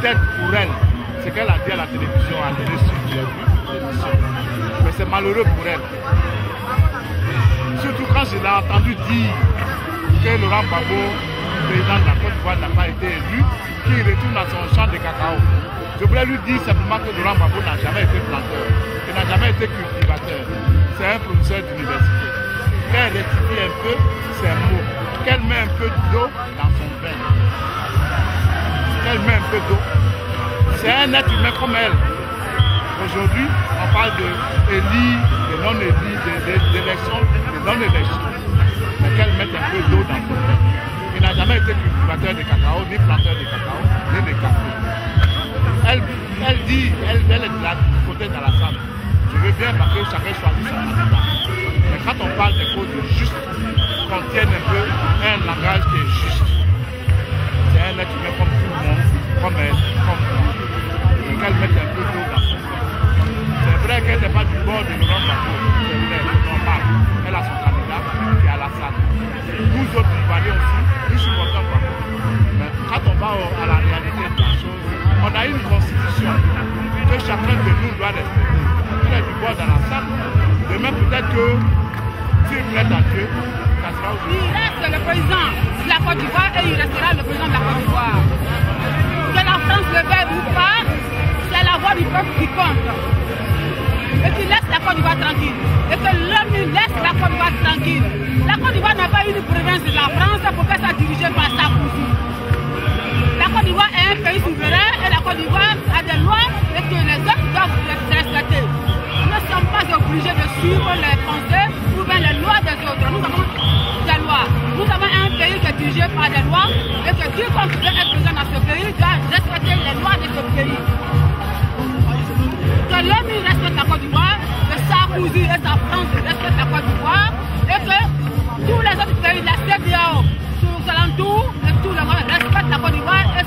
peut-être pour elle, ce qu'elle a dit à la télévision, à donné sur l'émission. Mais c'est malheureux pour elle. Surtout quand je l'ai entendu dire que Laurent Gbagbo, président de la Côte d'Ivoire, n'a pas été élu, qu'il retourne à son champ de cacao. Je voulais lui dire simplement que Laurent Gbagbo n'a jamais été planteur, il n'a jamais été cultivateur. C'est un professeur d'université. Qu'elle rectifie un peu ses mots, qu'elle met un peu d'eau dans son vin. Qu'elle met un peu d'eau. C'est un être humain comme elle. Aujourd'hui, on parle d'élit, de non-élit, d'élection, de non-élection. Mais qu'elle mette un peu d'eau dans son vin. Il n'a jamais été cultivateur de cacao, ni planteur de cacao, ni de café. Elle dit, elle est de la côté dans la salle. Je veux bien parce que chacun choisit son candidat. Mais quand on parle des causes justes, qu'on tienne un peu un langage qui est juste. C'est un être humain comme tout le monde, comme elle, comme moi. Et qu'elle mette un peu d'eau dans son vin. C'est vrai qu'elle n'est pas du bord de Laurent Gbagbo. C'est vrai, c'est normal. Elle a son candidat qui est à la salle. Nous autres Ivoiriens aussi, nous supportons Gbagbo. Mais quand on va à la réalité de la chose, on a une constitution que chacun de nous doit respecter. Il est du bord dans la salle. Demain peut-être que s'il plaît à Dieu, ça sera aujourd'hui. Il reste le président de la Côte d'Ivoire et il restera le président de la Côte d'Ivoire. Que la France le veuille ou pas, c'est la voix du peuple qui compte. Et qu'il laisse la Côte d'Ivoire tranquille. Et que l'homme laisse la Côte d'Ivoire tranquille. La Côte d'Ivoire n'a pas une province de la France pour qu'elle soit dirigée par Sarkozy. La Côte d'Ivoire est un pays souverain et la Côte d'Ivoire a des lois et que les autres doivent les respecter. Nous ne sommes pas obligés de suivre les pensées ou bien les lois des autres. Nous avons des lois. Nous avons un pays qui est dirigé par des lois et que Dieu, comme veut être présent dans ce pays, doit respecter les lois de ce pays. Que l'homme respecte la Côte d'Ivoire, que Sarkozy et sa France respectent la Côte d'Ivoire et que tous les autres pays, la CEDEAO, sous alentours et tout le monde respectent la Côte d'Ivoire et